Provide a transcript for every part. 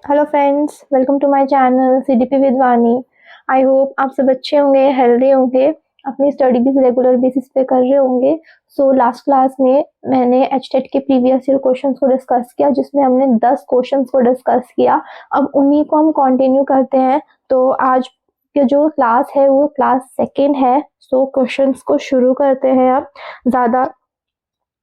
Hello friends, welcome to my channel CDP with Vani. I hope आप सब अच्छे होंगे, हेल्दी होंगे, अपनी स्टडी भी रेगुलर बेसिस पे कर रहे होंगे। सो लास्ट क्लास में मैंने एचटेट के प्रीवियस ईयर क्वेश्चंस को डिस्कस किया, जिसमें हमने 10 क्वेश्चंस को डिस्कस किया। अब उन्हीं को हम कंटिन्यू करते हैं। तो आज के जो क्लास है वो क्लास सेकेंड है। सो क्वेश्चंस को शुरू करते हैं। अब ज़्यादा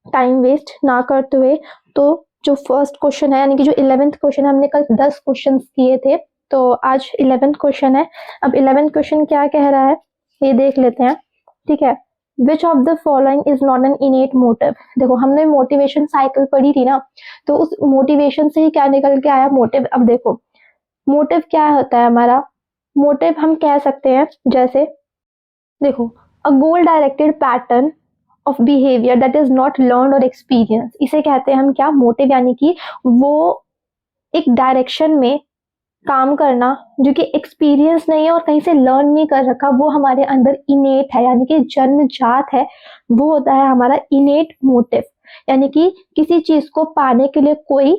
टाइम वेस्ट ना करते हुए, तो जो फर्स्ट क्वेश्चन है, यानी कि जो 11th क्वेश्चन है, हमने कल 10 क्वेश्चन किए थे, तो आज 11th क्वेश्चन है। अब 11th क्वेश्चन क्या कह रहा है ये देख लेते हैं। ठीक है, which of the following is not an इनेट motive. देखो, हमने मोटिवेशन साइकिल पढ़ी थी ना, तो उस मोटिवेशन से ही क्या निकल के आया, मोटिव। अब देखो मोटिव क्या होता है हमारा। मोटिव हम कह सकते हैं, जैसे देखो, a goal directed pattern of behaviour that is not learn और एक्सपीरियंस, इसे कहते हैं हम क्या, मोटिव। यानी कि वो एक डायरेक्शन में काम करना जो कि एक्सपीरियंस नहीं है और कहीं से लर्न नहीं कर रखा, वो हमारे अंदर इनेट है, यानी कि जन्मजात है। वो होता है हमारा इनेट मोटिव। यानी कि किसी चीज को पाने के लिए कोई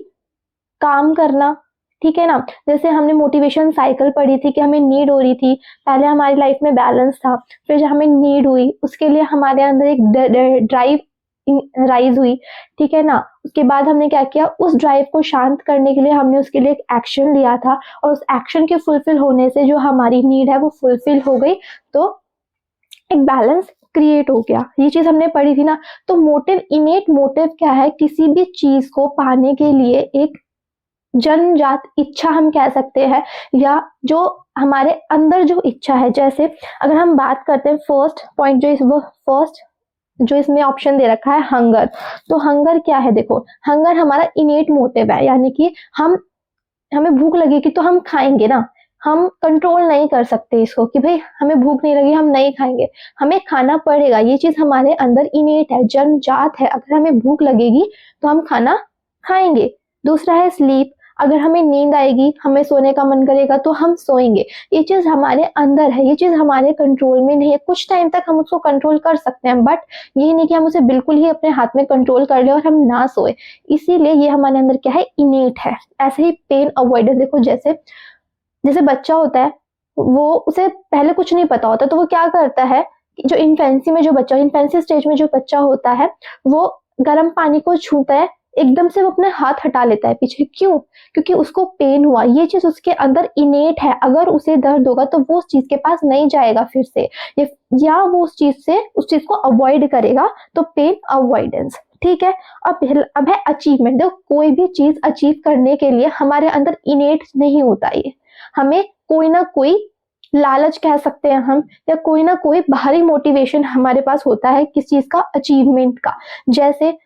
काम करना, ठीक है ना। जैसे हमने मोटिवेशन साइकिल पढ़ी थी कि हमें नीड हो रही थी, पहले हमारी लाइफ में बैलेंस था, फिर जब हमें नीड हुई उसके लिए हमारे अंदर एक ड्राइव राइज हुई, ठीक है ना। उसके बाद हमने क्या किया, उस ड्राइव को शांत करने के लिए हमने उसके लिए एक एक्शन लिया था, और उस एक्शन के फुलफिल होने से जो हमारी नीड है वो फुलफिल हो गई, तो एक बैलेंस क्रिएट हो गया। ये चीज हमने पढ़ी थी ना। तो मोटिव, इनेट मोटिव क्या है, किसी भी चीज को पाने के लिए एक जन्मजात इच्छा हम कह सकते हैं, या जो हमारे अंदर जो इच्छा है। जैसे अगर हम बात करते हैं फर्स्ट पॉइंट, जो इसमें ऑप्शन दे रखा है, हंगर। तो हंगर क्या है, देखो, हंगर हमारा इनेट मोटिव है, यानी कि हमें भूख लगेगी तो हम खाएंगे ना। हम कंट्रोल नहीं कर सकते इसको कि भाई हमें भूख नहीं लगी हम नहीं खाएंगे, हमें खाना पड़ेगा। ये चीज हमारे अंदर इनेट है, जन्मजात है। अगर हमें भूख लगेगी तो हम खाना खाएंगे। दूसरा है स्लीप। अगर हमें नींद आएगी, हमें सोने का मन करेगा तो हम सोएंगे। ये चीज हमारे अंदर है, ये चीज हमारे कंट्रोल में नहीं है। कुछ टाइम तक हम उसको कंट्रोल कर सकते हैं, बट ये नहीं कि हम उसे बिल्कुल ही अपने हाथ में कंट्रोल कर ले और हम ना सोए। इसीलिए ये हमारे अंदर क्या है, इनेट है। ऐसे ही पेन अवॉइडेंस, देखो जैसे जैसे बच्चा होता है, वो उसे पहले कुछ नहीं पता होता, तो वो क्या करता है, जो इन्फेंसी स्टेज में जो बच्चा होता है, वो गर्म पानी को छूता है, एकदम से वो अपने हाथ हटा लेता है पीछे। क्यों? क्योंकि उसको पेन हुआ। ये चीज उसके अंदर इनेट है। अगर उसे दर्द होगा तो वो उस चीज के पास नहीं जाएगा फिर से, या वो उस चीज को अवॉइड करेगा। तो पेन अवॉइडेंस, ठीक है। अब है अचीवमेंट। देखो, कोई भी चीज अचीव करने के लिए हमारे अंदर इनेट नहीं होता, ये हमें कोई ना कोई लालच कह सकते हैं हम, या कोई ना कोई बाहरी मोटिवेशन हमारे पास होता है किस चीज का, अचीवमेंट का। जैसे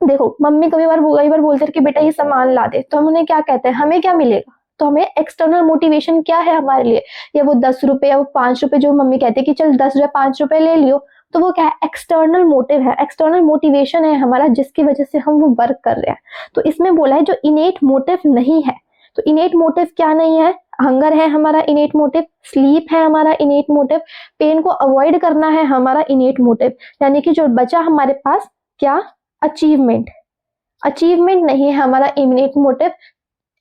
देखो, मम्मी कई बार बोलते हैं कि बेटा ये सामान ला दे, तो हम उन्हें क्या कहते हैं, हमें क्या मिलेगा, तो हमें एक्सटर्नल मोटिवेशन क्या है हमारे लिए, या वो 10 रुपए या वो 5 रुपए जो मम्मी कहते हैं कि चल 10 या 5 रुपए ले लियो, तो वो क्या है, एक्सटर्नल मोटिव है, एक्सटर्नल मोटिवेशन है हमारा, जिसकी वजह से हम वो वर्क कर रहे हैं। तो इसमें बोला है जो इनेट मोटिव नहीं है। तो इनेट मोटिव क्या नहीं है, हंगर है हमारा इनेट मोटिव, स्लीप है हमारा इनेट मोटिव, पेन को अवॉइड करना है हमारा इनेट मोटिव। यानी कि जो बचा हमारे पास क्या, अचीवमेंट नहीं है हमारा इनेट मोटिव।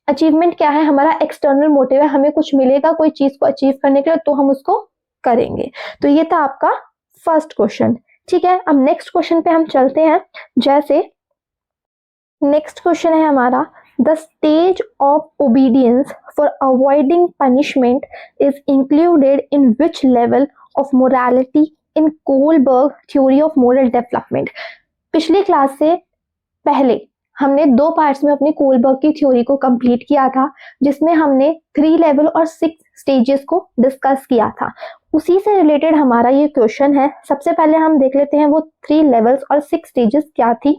अचीवमेंट क्या है, हमारा एक्सटर्नल मोटिव है, हमें कुछ मिलेगा कोई चीज को अचीव करने के लिए तो हम उसको करेंगे। तो ये था आपका फर्स्ट क्वेश्चन, ठीक है। अब नेक्स्ट क्वेश्चन पे हम चलते हैं। जैसे नेक्स्ट क्वेश्चन है हमारा, the stage of obedience for avoiding punishment is included in which level of morality in Kohlberg theory of moral development. पिछली क्लास से पहले हमने 2 पार्ट्स में अपनी कोलबर्ग की थ्योरी को कंप्लीट किया था, जिसमें हमने 3 लेवल और 6 स्टेजेस को डिस्कस किया था। उसी से रिलेटेड हमारा ये क्वेश्चन है। सबसे पहले हम देख लेते हैं वो 3 लेवल्स और 6 स्टेजेस क्या थी,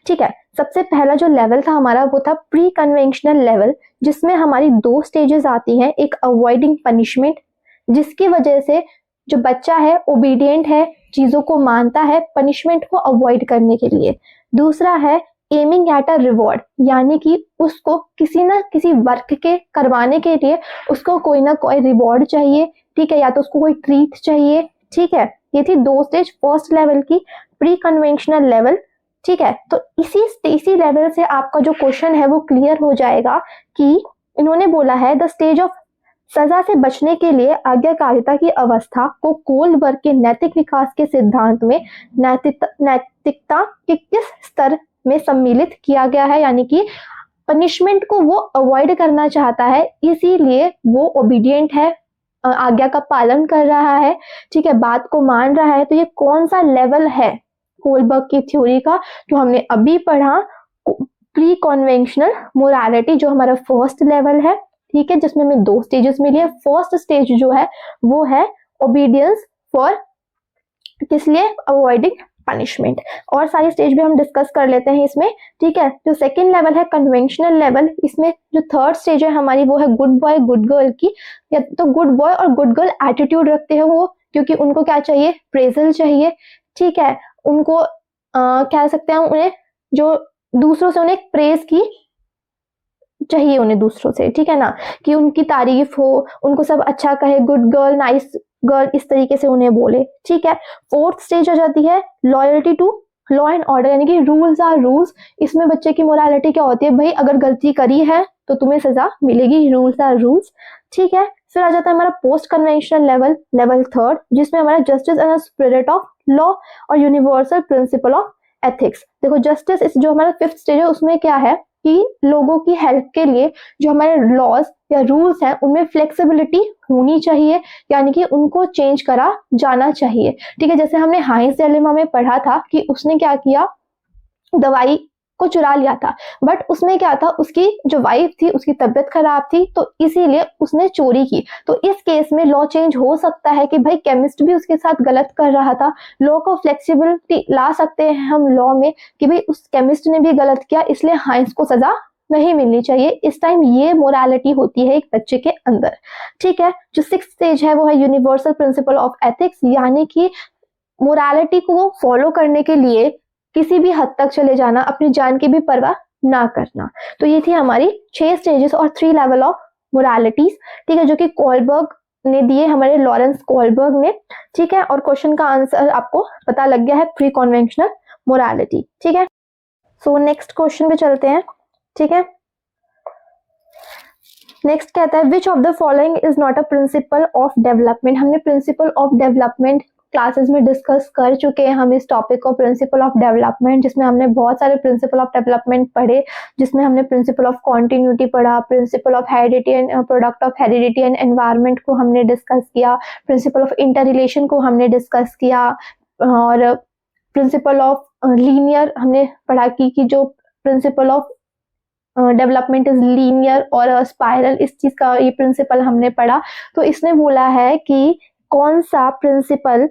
ठीक है। सबसे पहला जो लेवल था हमारा वो था प्री कन्वेंशनल लेवल, जिसमें हमारी 2 स्टेजेस आती हैं। एक अवॉइडिंग पनिशमेंट, जिसकी वजह से जो बच्चा है ओबीडियंट है, चीजों को मानता है पनिशमेंट को अवॉइड करने के लिए। दूसरा है एमिंग एट अ रिवॉर्ड, यानी कि उसको किसी ना किसी वर्क के करवाने के लिए उसको कोई ना कोई रिवॉर्ड चाहिए, ठीक है, या तो उसको कोई ट्रीट चाहिए, ठीक है। ये थी 2 स्टेज फर्स्ट लेवल की। Pre conventional level. ठीक है, तो इसी लेवल से आपका जो क्वेश्चन है वो क्लियर हो जाएगा कि इन्होंने बोला है द स्टेज ऑफ सजा से बचने के लिए आज्ञाकारिता की अवस्था को कोल्डबर्ग के नैतिक विकास के सिद्धांत में नैतिकता के किस स्तर में सम्मिलित किया गया है, यानी कि पनिशमेंट को वो अवॉइड करना चाहता है, इसीलिए वो ओबीडियंट है, आज्ञा का पालन कर रहा है, ठीक है, बात को मान रहा है। तो ये कौन सा लेवल है कोलबर्ग की थ्योरी का, जो हमने अभी पढ़ा, प्री कन्वेंशनल मोरालिटी, जो हमारा फर्स्ट लेवल है, ठीक है, जिसमें हमें 2 स्टेजेस मिली है। फर्स्ट स्टेज जो है वो है ओबीडियंस फॉर, किस लिए, अवॉइडिंग पनिशमेंट, और सारी स्टेज भी हम डिस्कस कर लेते हैं इसमें, ठीक है। जो सेकंड लेवल है कन्वेंशनल लेवल, इसमें जो थर्ड स्टेज है हमारी वो है गुड बॉय गुड गर्ल की। या तो गुड बॉय और गुड गर्ल एटीट्यूड रखते हैं वो, क्योंकि उनको क्या चाहिए, प्रेजल चाहिए, ठीक है, उनको कह सकते हैं उन्हें जो दूसरों से उन्हें प्रेज की चाहिए, उन्हें दूसरों से, ठीक है ना, कि उनकी तारीफ हो, उनको सब अच्छा कहे, गुड गर्ल, नाइस गर्ल, इस तरीके से उन्हें बोले, ठीक है। फोर्थ स्टेज आ जाती है loyalty to law and order, यानी कि रूल्स आर रूल्स। इसमें बच्चे की मोरालिटी क्या होती है, भाई अगर गलती करी है तो तुम्हें सजा मिलेगी, रूल्स आर रूल्स, ठीक है। फिर आ जाता है हमारा post conventional level, level third, जिसमें हमारा justice and spirit of law और यूनिवर्सल प्रिंसिपल ऑफ एथिक्स। देखो जस्टिस, इस जो हमारा फिफ्थ स्टेज है उसमें क्या है कि लोगों की हेल्प के लिए जो हमारे लॉज या रूल्स हैं उनमें फ्लेक्सिबिलिटी होनी चाहिए, यानी कि उनको चेंज करा जाना चाहिए, ठीक है। जैसे हमने हाइंस डिलेमा में पढ़ा था कि उसने क्या किया, दवाई को चुरा लिया था, बट उसमें क्या था, उसकी जो वाइफ थी उसकी तबीयत खराब थी, तो इसीलिए उसने चोरी की। तो इस केस में लॉ चेंज हो सकता है कि भाई केमिस्ट भी उसके साथ गलत कर रहा था, लॉ को फ्लेक्सिबिलिटी ला सकते हैं हम लॉ में कि भाई उस केमिस्ट ने भी गलत किया, इसलिए हाइंस को सजा नहीं मिलनी चाहिए। इस टाइम ये मोरालिटी होती है एक बच्चे के अंदर, ठीक है। जो सिक्स्थ स्टेज है वो है यूनिवर्सल प्रिंसिपल ऑफ एथिक्स, यानी कि मोरालिटी को फॉलो करने के लिए किसी भी हद तक चले जाना, अपनी जान की भी परवाह ना करना। तो ये थी हमारी 6 स्टेजेस और 3 लेवल ऑफ मोरालिटीज, ठीक है, जो कि कोलबर्ग ने दिए, हमारे लॉरेंस कोलबर्ग ने, ठीक है। और क्वेश्चन का आंसर आपको पता लग गया है, प्री कन्वेंशनल मोरालिटी, ठीक है। सो नेक्स्ट क्वेश्चन पे चलते हैं, ठीक है। नेक्स्ट कहता है which of the following is not a principle of development. हमने प्रिंसिपल ऑफ डेवलपमेंट क्लासेस में डिस्कस कर चुके हैं हम इस टॉपिक को, प्रिंसिपल ऑफ डेवलपमेंट, जिसमें हमने बहुत सारे प्रिंसिपल ऑफ डेवलपमेंट पढ़े, जिसमें हमने प्रिंसिपल ऑफ कॉन्टिन्यूटी पढ़ा, principle of heredity and product of heredity and environment को हमने डिस्कस किया, प्रिंसिपल ऑफ इंटर रिलेशन को हमने डिस्कस किया, और प्रिंसिपल ऑफ लीनियर हमने पढ़ा कि जो principle of development is linear और स्पाइरल, इस चीज का ये प्रिंसिपल हमने पढ़ा। तो इसने बोला है कि कौन सा प्रिंसिपल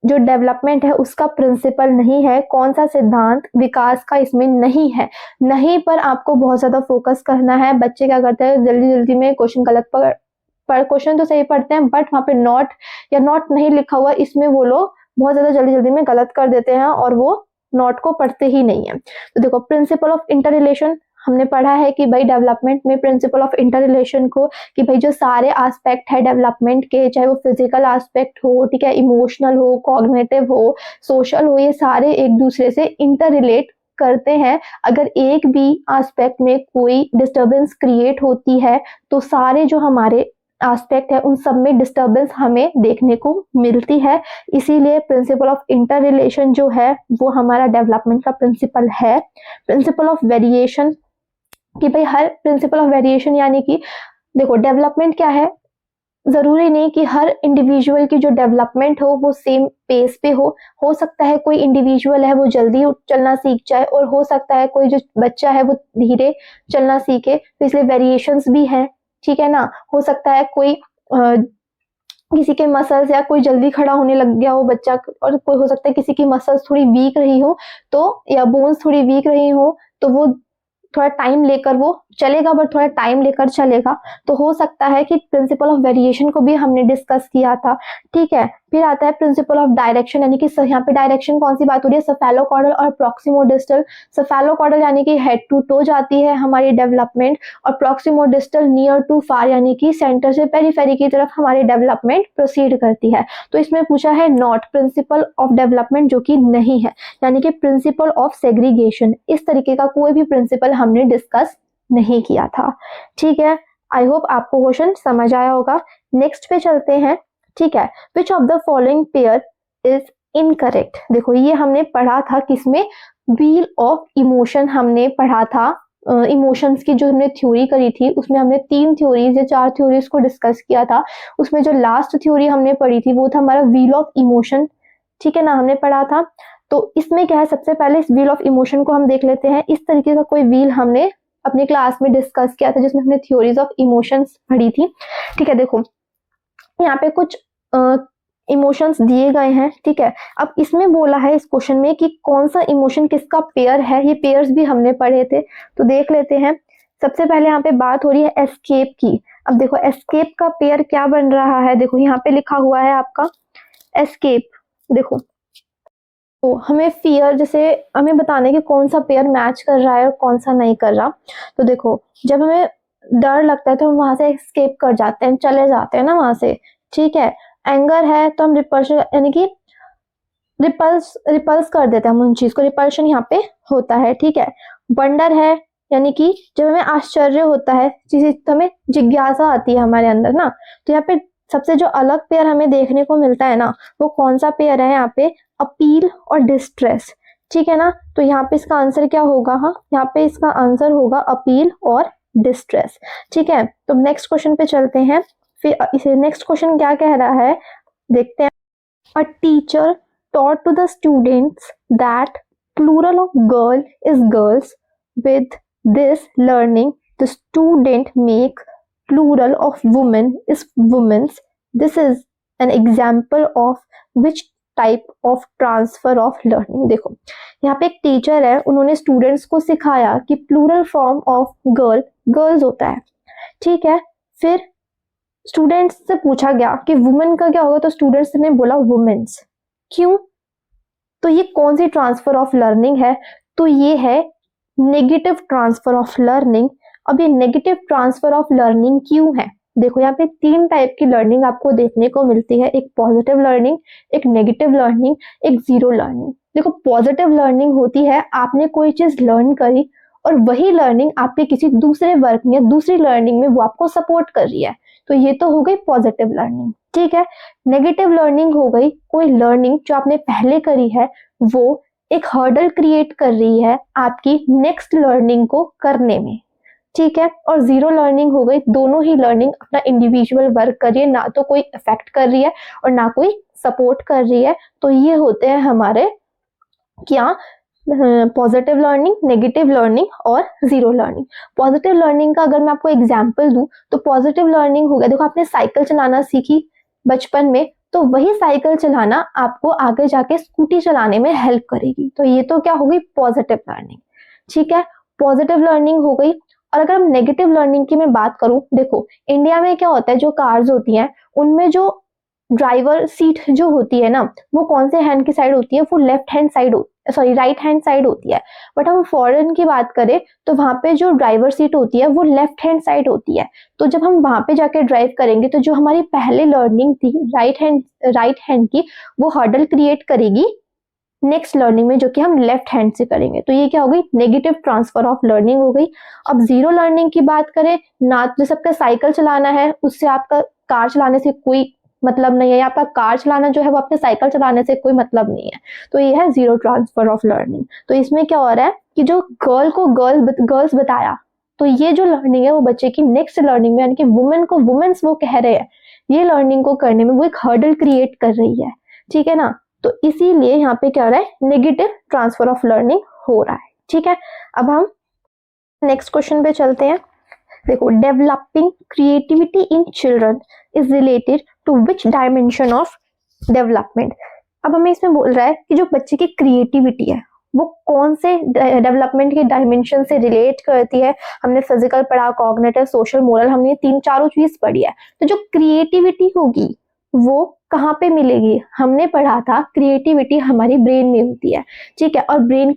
जो डेवलपमेंट है उसका प्रिंसिपल नहीं है, कौन सा सिद्धांत विकास का इसमें नहीं है। नहीं पर आपको बहुत ज्यादा फोकस करना है। बच्चे क्या करते हैं, जल्दी जल्दी में क्वेश्चन गलत पर क्वेश्चन तो सही पढ़ते हैं, बट वहां पे नॉट या नॉट नहीं लिखा हुआ, इसमें वो लोग बहुत ज्यादा जल्दी जल्दी में गलत कर देते हैं और वो नॉट को पढ़ते ही नहीं है। तो देखो प्रिंसिपल ऑफ इंटर रिलेशन हमने पढ़ा है कि भाई डेवलपमेंट में प्रिंसिपल ऑफ इंटर रिलेशन को, कि भाई जो सारे एस्पेक्ट है डेवलपमेंट के, चाहे वो फिजिकल एस्पेक्ट हो, ठीक है, इमोशनल हो, कॉग्निटिव हो, सोशल हो, ये सारे एक दूसरे से इंटर रिलेट करते हैं। अगर एक भी एस्पेक्ट में कोई डिस्टर्बेंस क्रिएट होती है तो सारे जो हमारे एस्पेक्ट है उन सब में डिस्टर्बेंस हमें देखने को मिलती है। इसीलिए प्रिंसिपल ऑफ इंटर रिलेशन जो है वो हमारा डेवलपमेंट का प्रिंसिपल है। प्रिंसिपल ऑफ वेरिएशन, कि भाई हर प्रिंसिपल ऑफ वेरिएशन, यानी कि देखो डेवलपमेंट क्या है, जरूरी नहीं कि हर इंडिविजुअल की जो डेवलपमेंट हो वो सेम पेस पे हो सकता है कोई इंडिविजुअल है वो जल्दी चलना सीख जाए, और हो सकता है कोई जो बच्चा है वो धीरे चलना सीखे, तो इसलिए वेरिएशंस भी है, ठीक है ना। हो सकता है कोई किसी के मसल्स या कोई जल्दी खड़ा होने लग गया हो बच्चा, और कोई हो सकता है किसी की मसल्स थोड़ी वीक रही हो तो, या बोन्स थोड़ी वीक रही हो तो वो थोड़ा टाइम लेकर वो चलेगा, बट थोड़ा टाइम लेकर चलेगा। तो हो सकता है कि प्रिंसिपल ऑफ वेरिएशन को भी हमने डिस्कस किया था, ठीक है। फिर आता है प्रिंसिपल ऑफ डायरेक्शन, यानी कि यहाँ पे डायरेक्शन कौन सी बात हो रही है, सेफेलोकॉर्डल और प्रॉक्सिमोडिस्टल। सेफेलोकॉर्डल यानी कि हेड टू टो जाती है हमारी डेवलपमेंट, और प्रॉक्सिमोडिस्टल नियर टू फार यानी कि सेंटर से पेरिफेरी की तरफ हमारी डेवलपमेंट प्रोसीड करती है। तो इसमें पूछा है नॉट प्रिंसिपल ऑफ डेवलपमेंट, जो कि नहीं है, यानी कि प्रिंसिपल ऑफ सेग्रीगेशन, इस तरीके का कोई भी प्रिंसिपल हमने डिस्कस नहीं किया था। ठीक है, आई होप आपको क्वेश्चन समझ आया होगा। नेक्स्ट पे चलते हैं। ठीक है, which of the following pair is incorrect. देखो ये हमने पढ़ा था किसमें, व्हील ऑफ इमोशन हमने पढ़ा था, इमोशंस की जो हमने थ्योरी करी थी उसमें हमने 3 थ्योरीज या 4 थ्योरीज को डिस्कस किया था। उसमें जो लास्ट थ्योरी हमने पढ़ी थी वो था हमारा व्हील ऑफ इमोशन, ठीक है ना, हमने पढ़ा था। तो इसमें क्या है, सबसे पहले इस व्हील ऑफ इमोशन को हम देख लेते हैं। इस तरीके का कोई व्हील हमने अपनी क्लास में डिस्कस किया था जिसमें हमने थ्योरीज ऑफ इमोशंस पढ़ी थी। ठीक है, देखो यहाँ पे कुछ इमोशंस दिए गए हैं। ठीक है, अब इसमें बोला है इस क्वेश्चन में कि कौन सा इमोशन किसका पेयर है, ये पेयर्स भी हमने पढ़े थे, तो देख लेते हैं। सबसे पहले यहाँ पे बात हो रही है एस्केप की। अब देखो एस्केप का पेयर क्या बन रहा है, देखो यहाँ पे लिखा हुआ है आपका एस्केप। देखो तो हमें फियर, जैसे हमें बताने कि कौन सा पेयर मैच कर रहा है और कौन सा नहीं कर रहा। तो देखो जब हमें डर लगता है तो हम वहां से एस्केप कर जाते हैं, चले जाते हैं ना वहां से। ठीक है, एंगर है तो हम रिपल्शन यानी कि रिपल्स कर देते हैं हम उन चीज को, रिपल्शन यहाँ पे होता है। ठीक है, वंडर है यानी कि जब हमें आश्चर्य होता है, चीज तो हमें जिज्ञासा आती है हमारे अंदर ना। तो यहाँ पे सबसे जो अलग पेयर हमें देखने को मिलता है ना, वो कौन सा पेयर है यहाँ पे, अपील और डिस्ट्रेस। ठीक है ना, तो यहाँ पे इसका आंसर क्या होगा, हाँ यहाँ पे इसका आंसर होगा अपील और डिस्ट्रेस। ठीक है, तो नेक्स्ट क्वेश्चन पे चलते हैं। फिर इसे नेक्स्ट क्वेश्चन क्या कह रहा है देखते हैं। A teacher taught to the students that plural of girl is girls. With this learning, the student make plural of woman is women's. This is an example of which type of transfer of learning। देखो यहाँ पे एक teacher है, उन्होंने students को सिखाया कि plural form of girl girls होता है। ठीक है, फिर स्टूडेंट्स से पूछा गया कि वुमेन का क्या होगा, तो स्टूडेंट्स ने बोला वुमेन्स। क्यों, तो ये कौन सी ट्रांसफर ऑफ लर्निंग है, तो ये है नेगेटिव ट्रांसफर ऑफ लर्निंग। अब ये नेगेटिव ट्रांसफर ऑफ लर्निंग क्यों है, देखो यहाँ पे 3 टाइप की लर्निंग आपको देखने को मिलती है, एक पॉजिटिव लर्निंग, एक नेगेटिव लर्निंग, एक जीरो लर्निंग। देखो पॉजिटिव लर्निंग होती है आपने कोई चीज लर्न करी और वही लर्निंग आपके किसी दूसरे वर्क में, दूसरी लर्निंग में वो आपको सपोर्ट कर रही है, तो ये तो हो गई पॉजिटिव लर्निंग। ठीक है, नेगेटिव लर्निंग हो गई कोई लर्निंग जो आपने पहले करी है वो एक हर्डल क्रिएट कर रही है आपकी नेक्स्ट लर्निंग को करने में। ठीक है, और जीरो लर्निंग हो गई दोनों ही लर्निंग अपना इंडिविजुअल वर्क कर रही है, ना तो कोई इफेक्ट कर रही है और ना कोई सपोर्ट कर रही है। तो ये होते हैं हमारे क्या, पॉजिटिव लर्निंग, नेगेटिव लर्निंग और जीरो लर्निंग। पॉजिटिव लर्निंग का अगर मैं आपको एग्जांपल दूं तो पॉजिटिव लर्निंग हो गया, देखो आपने साइकिल चलाना सीखी बचपन में, तो वही साइकिल चलाना आपको आगे जाके स्कूटी चलाने में हेल्प करेगी, तो ये तो क्या होगी पॉजिटिव लर्निंग। ठीक है, पॉजिटिव लर्निंग हो गई। और अगर हम नेगेटिव लर्निंग की मैं बात करूं, देखो इंडिया में क्या होता है, जो कार्स होती हैं उनमें जो ड्राइवर सीट जो होती है ना, वो कौन से हैंड की साइड होती है, वो left hand side sorry right hand side होती है। बट हम फॉरेन की बात करें तो वहां पे जो ड्राइवर सीट होती है वो लेफ्ट हैंड साइड होती है। तो जब हम वहां पे जाके ड्राइव करेंगे तो जो हमारी पहले लर्निंग थी राइट हैंड की, वो हर्डल क्रिएट करेगी नेक्स्ट लर्निंग में जो कि हम लेफ्ट हैंड से करेंगे। तो ये क्या हो गई, नेगेटिव ट्रांसफर ऑफ लर्निंग हो गई। अब जीरो लर्निंग की बात करें ना, जैसे आपका साइकिल चलाना है उससे आपका कार चलाने से कोई मतलब नहीं है, आपका कार चलाना जो है वो आपके साइकिल चलाने से कोई मतलब नहीं है, तो ये है जीरो ट्रांसफर ऑफ लर्निंग। तो इसमें क्या हो रहा है कि जो गर्ल को गर्ल्स बताया, तो ये जो लर्निंग है वो बच्चे की नेक्स्ट लर्निंग में, यानी कि वुमेन को वुमेन्स वो कह रहे हैं, ये लर्निंग को करने में वो एक हर्डल क्रिएट कर रही है। ठीक है ना, तो इसीलिए यहाँ पे क्या हो रहा है, नेगेटिव ट्रांसफर ऑफ लर्निंग हो रहा है। ठीक है, अब हम नेक्स्ट क्वेश्चन पे चलते हैं। देखो developing creativity in children is related to which dimension of development. अब हमें इसमें बोल रहा है कि जो बच्चे की क्रिएटिविटी है वो कौन से डेवलपमेंट के डायमेंशन से रिलेट करती है। हमने फिजिकल पढ़ा, कॉग्निटिव, सोशल, मोरल, हमने 3 4 चीज पढ़ी है। तो जो क्रिएटिविटी होगी वो कहाँ पे मिलेगी? हमने पढ़ा था क्रिएटिविटी हमारी ब्रेन में होती है, ठीक है, और ब्रेन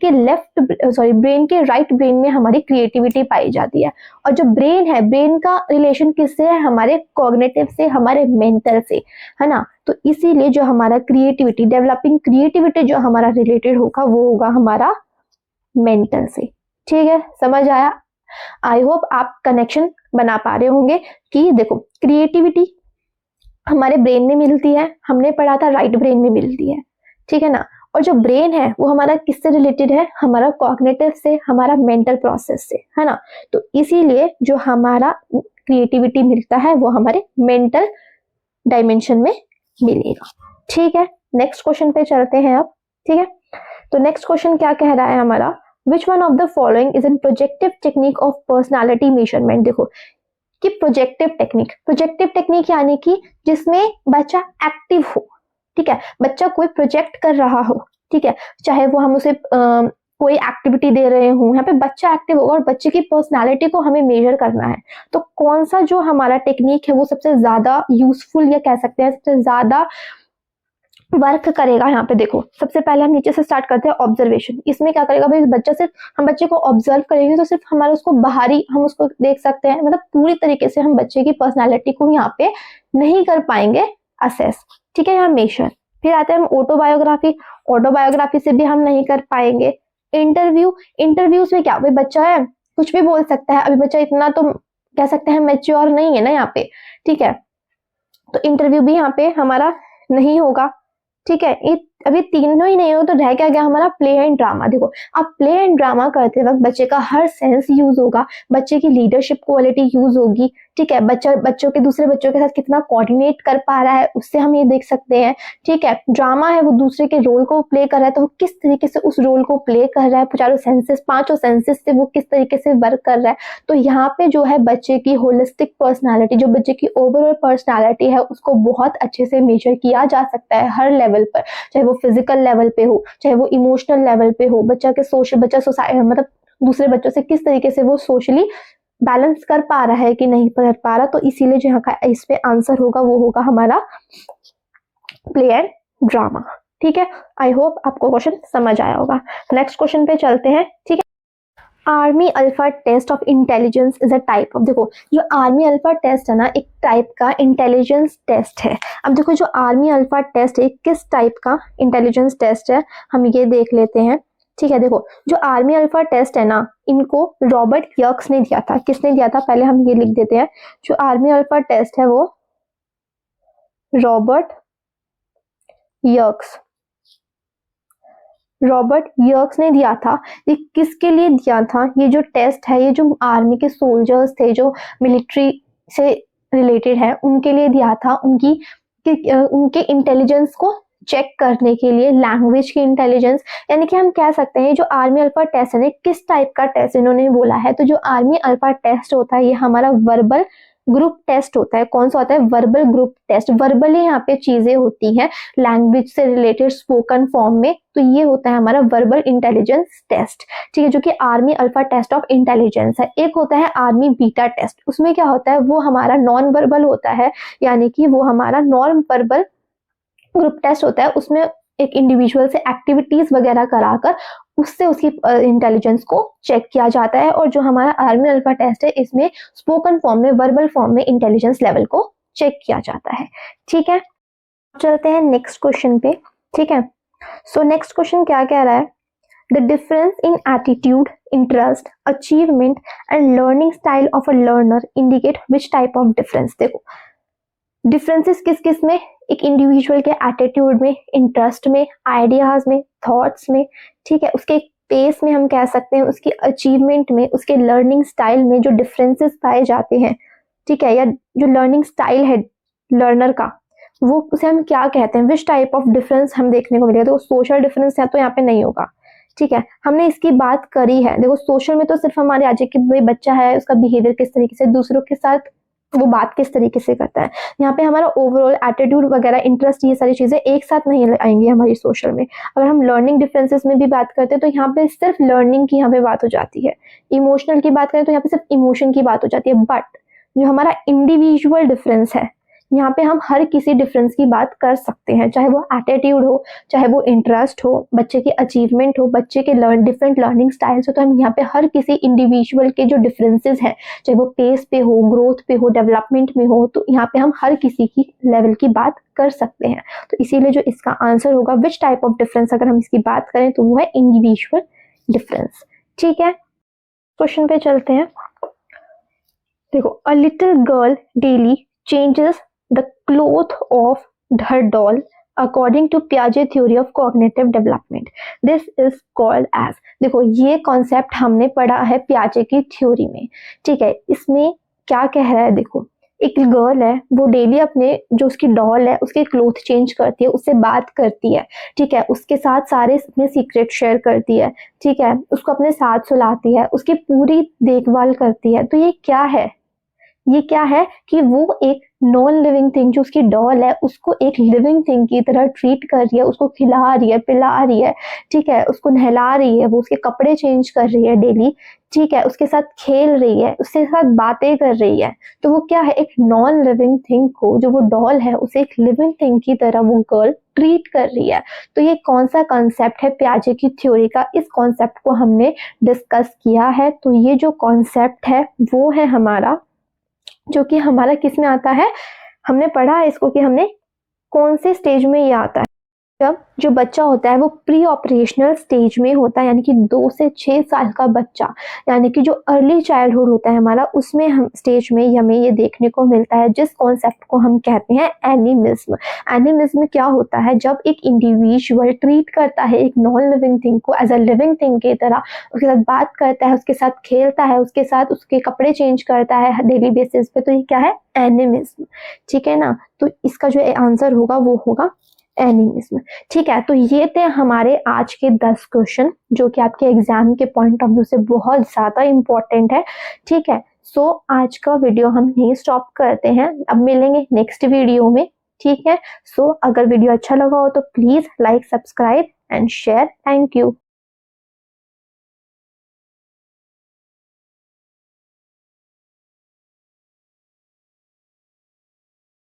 के राइट ब्रेन में हमारी क्रिएटिविटी पाई जाती है। और जो ब्रेन है, ब्रेन का रिलेशन किससे है? हमारे कॉग्निटिव से, हमारे मेंटल से, है ना। तो इसीलिए जो हमारा क्रिएटिविटी, डेवलपिंग क्रिएटिविटी जो हमारा रिलेटेड होगा वो होगा हमारा मेंटल से। ठीक है, समझ आया? आई होप आप कनेक्शन बना पा रहे होंगे कि देखो क्रिएटिविटी हमारे ब्रेन में मिलती है, हमने पढ़ा था राइट ब्रेन में मिलती है, ठीक है ना। और जो ब्रेन है वो हमारा किससे रिलेटेड है? हमारा कॉग्निटिव से, हमारा मेंटल प्रोसेस से, है ना। तो इसीलिए जो हमारा क्रिएटिविटी मिलता है वो हमारे मेंटल डायमेंशन में मिलेगा। ठीक है, नेक्स्ट क्वेश्चन पे चलते हैं अब। ठीक है, तो नेक्स्ट क्वेश्चन क्या कह रहा है हमारा? Which one of the following is an projective technique of personality measurement. देखो कि प्रोजेक्टिव टेक्निक यानी कि जिसमें बच्चा एक्टिव हो, ठीक है, बच्चा कोई प्रोजेक्ट कर रहा हो, ठीक है, चाहे वो हम उसे कोई एक्टिविटी दे रहे हो, यहाँ पे बच्चा एक्टिव होगा और बच्चे की पर्सनालिटी को हमें मेजर करना है। तो कौन सा जो हमारा टेक्निक है वो सबसे ज्यादा यूजफुल या कह सकते हैं सबसे ज्यादा वर्क करेगा? यहाँ पे देखो, सबसे पहले हम नीचे से स्टार्ट करते हैं ऑब्जर्वेशन। इसमें क्या करेगा भाई? बच्चा सिर्फ, हम बच्चे को ऑब्जर्व करेंगे तो सिर्फ हमारा उसको बाहरी हम उसको देख सकते हैं, मतलब पूरी तरीके से हम बच्चे की पर्सनालिटी को यहाँ पे नहीं कर पाएंगे असेस, ठीक है, यहाँ मेजर। फिर आते हैं हम ऑटोबायोग्राफी से भी हम नहीं कर पाएंगे। इंटरव्यूज में क्या भाई? बच्चा है, कुछ भी बोल सकता है, अभी बच्चा इतना तो कह सकते हैं मैच्योर नहीं है ना यहाँ पे, ठीक है, तो इंटरव्यू भी यहाँ पे हमारा नहीं होगा। ठीक है, अभी तीनों ही नहीं हो तो रह क्या गया हमारा? Play and drama. देखो, अब प्ले एंड ड्रामा करते वक्त बच्चे का हर सेंस यूज होगा, बच्चे की लीडरशिप क्वालिटी यूज होगी, ठीक है, बच्चों के दूसरे बच्चों के साथ कितना कोऑर्डिनेट कर पा रहा है उससे हम ये देख सकते हैं। ठीक है, ड्रामा है वो दूसरे के रोल को प्ले कर रहा है, तो वो किस तरीके से उस रोल को प्ले कर रहा है, पांचों सेंसेस से वो किस तरीके से वर्क कर रहा है। तो यहाँ पे जो है बच्चे की होलिस्टिक पर्सनालिटी, जो बच्चे की ओवरऑल पर्सनालिटी है उसको बहुत अच्छे से मेजर किया जा सकता है हर लेवल पर, चाहे वो फिजिकल लेवल पे हो, चाहे वो इमोशनल लेवल पे हो। बच्चा सोसाइटी मतलब दूसरे बच्चों से किस तरीके से वो सोशली बैलेंस कर पा रहा है कि नहीं कर पा रहा। तो इसीलिए जो यहाँ का इस पे आंसर होगा वो होगा हमारा प्ले एंड ड्रामा। ठीक है, आई होप आपको क्वेश्चन समझ आया होगा। नेक्स्ट क्वेश्चन पे चलते हैं। ठीक है, army alpha test of intelligence is a type of, देखो जो आर्मी अल्फा टेस्ट है ना एक टाइप का इंटेलिजेंस टेस्ट है। अब देखो जो आर्मी अल्फा टेस्ट है किस टाइप का इंटेलिजेंस टेस्ट है हम ये देख लेते हैं। ठीक है, देखो जो आर्मी अल्फा टेस्ट है ना इनको रॉबर्ट यर्क्स ने दिया था। किसने दिया था? पहले हम ये लिख देते हैं, जो आर्मी अल्फा टेस्ट है वो रॉबर्ट यर्क्स ने दिया था। ये किसके लिए दिया था? ये जो टेस्ट है ये जो आर्मी के सोल्जर्स थे जो मिलिट्री से रिलेटेड है उनके लिए दिया था, उनके इंटेलिजेंस को चेक करने के लिए, लैंग्वेज की इंटेलिजेंस, यानी कि हम कह सकते हैं जो आर्मी अल्फा टेस्ट है किस टाइप का टेस्ट इन्होंने बोला है। तो जो आर्मी अल्फा टेस्ट होता है ये हमारा वर्बल ग्रुप टेस्ट होता है। कौन सा होता है? Verbal group test. वर्बली यहाँ पे चीजें होती हैं लैंग्वेज से रिलेटेड स्पोकन फॉर्म में, तो ये होता है हमारा वर्बल इंटेलिजेंस टेस्ट। ठीक है, जो कि army alpha test of intelligence है। एक होता है आर्मी बीटा टेस्ट, उसमें क्या होता है वो हमारा नॉन वर्बल होता है, यानी कि वो हमारा नॉन वर्बल ग्रुप टेस्ट होता है। उसमें एक इंडिविजुअल से एक्टिविटीज वगैरह कराकर उससे उसकी इंटेलिजेंस को चेक किया जाता है। और जो हमारा आर्मी अल्फा टेस्ट है इसमें स्पोकन फॉर्म में, वर्बल फॉर्म में इंटेलिजेंस लेवल को चेक किया जाता है। ठीक है, चलते हैं नेक्स्ट क्वेश्चन पे। ठीक है, सो नेक्स्ट क्वेश्चन क्या कह रहा है? The difference in attitude, interest, achievement and learning style of a learner indicate which type of difference. देखो डिफरेंसेस किस किस में? एक इंडिविजुअल के एटीट्यूड में, इंटरेस्ट में, आइडियाज में, थॉट्स में, ठीक है, उसके पेस में, हम कह सकते हैं उसकी अचीवमेंट में, उसके लर्निंग स्टाइल में जो डिफरेंसेस पाए जाते हैं, ठीक है, या जो लर्निंग स्टाइल है लर्नर का वो उसे हम क्या कहते हैं? विच टाइप ऑफ डिफरेंस हम देखने को मिलेगा। तो सोशल डिफरेंस है तो यहाँ पे नहीं होगा। ठीक है, हमने इसकी बात करी है। देखो सोशल में तो सिर्फ हमारे आज कि भाई बच्चा है उसका बिहेवियर किस तरीके से, दूसरों के साथ वो बात किस तरीके से करता है। यहाँ पे हमारा ओवरऑल एटीट्यूड वगैरह, इंटरेस्ट, ये सारी चीजें एक साथ नहीं आएंगी हमारी सोशल में। अगर हम लर्निंग डिफरेंसेस में भी बात करते हैं तो यहाँ पे सिर्फ लर्निंग की यहाँ पे बात हो जाती है। इमोशनल की बात करें तो यहाँ पे सिर्फ इमोशन की बात हो जाती है। बट जो हमारा इंडिविजुअल डिफरेंस है यहाँ पे हम हर किसी डिफरेंस की बात कर सकते हैं, चाहे वो एटीट्यूड हो, चाहे वो इंटरेस्ट हो, बच्चे के अचीवमेंट हो, बच्चे के डिफरेंट लर्निंग स्टाइल्स हो, तो हम यहाँ पे हर किसी इंडिविजुअल के जो डिफरेंसेस हैं, चाहे वो पेस पे हो, ग्रोथ पे हो, डेवलपमेंट में हो, तो यहाँ पे हम हर किसी की लेवल की बात कर सकते हैं। तो इसीलिए जो इसका आंसर होगा विच टाइप ऑफ डिफरेंस, अगर हम इसकी बात करें तो वो है इंडिविजुअल डिफरेंस। ठीक है, क्वेश्चन पे चलते हैं। देखो, a little girl daily changes the cloth of her doll according to पियाजे theory of cognitive development, this is called age. देखो, ये कॉन्सेप्ट हमने पढ़ा है पियाजे की थ्योरी में। ठीक है, इसमें क्या कह रहा है, देखो एक गर्ल है, वो डेली अपने जो उसकी डॉल है उसके क्लोथ चेंज करती है, उससे बात करती है, ठीक है, उसके साथ सारे अपने सीक्रेट शेयर करती है, ठीक है, उसको अपने साथ सुलाती है, उसकी पूरी देखभाल करती है। तो ये क्या है, ये क्या है कि वो एक नॉन लिविंग थिंग, जो उसकी डॉल है उसको एक लिविंग थिंग की तरह ट्रीट कर रही है, उसको खिला रही है, पिला रही है, ठीक है, उसको नहला रही है, वो उसके कपड़े चेंज कर रही है डेली, ठीक है, उसके साथ खेल रही है, उसके साथ बातें कर रही है। तो वो क्या है, एक नॉन लिविंग थिंग को, जो वो डॉल है उसे एक लिविंग थिंग की तरह वो गर्ल ट्रीट कर रही है। तो ये कौन सा कॉन्सेप्ट है पियाजे की थ्योरी का, इस कॉन्सेप्ट को हमने डिस्कस किया है। तो ये जो कॉन्सेप्ट है वो है हमारा, जो कि हमारा किस में आता है, हमने पढ़ा है इसको कि हमने कौन से स्टेज में ये आता है, जब जो बच्चा होता है वो प्री ऑपरेशनल स्टेज में होता है, यानी कि 2 से 6 साल का बच्चा, यानी कि जो अर्ली चाइल्डहुड होता है हमारा, उसमें हम स्टेज में हमें ये देखने को मिलता है, जिस कॉन्सेप्ट को हम कहते हैं एनिमिज्म। एनिमिज्म क्या होता है, जब एक इंडिविजुअल ट्रीट करता है एक नॉन लिविंग थिंग को एज अ लिविंग थिंग की तरह, उसके साथ बात करता है, उसके साथ खेलता है, उसके साथ उसके कपड़े चेंज करता है डेली बेसिस पे, तो ये क्या है, एनिमिज्म। ठीक है ना, तो इसका जो आंसर होगा वो होगा एनिमिज्म। ठीक है, तो ये थे हमारे आज के 10 क्वेश्चन, जो कि आपके एग्जाम के पॉइंट ऑफ व्यू से बहुत ज्यादा इंपॉर्टेंट है। ठीक है, सो आज का वीडियो हम यहीं स्टॉप करते हैं, अब मिलेंगे नेक्स्ट वीडियो में। ठीक है, सो अगर वीडियो अच्छा लगा हो तो please like, subscribe and share. Thank you.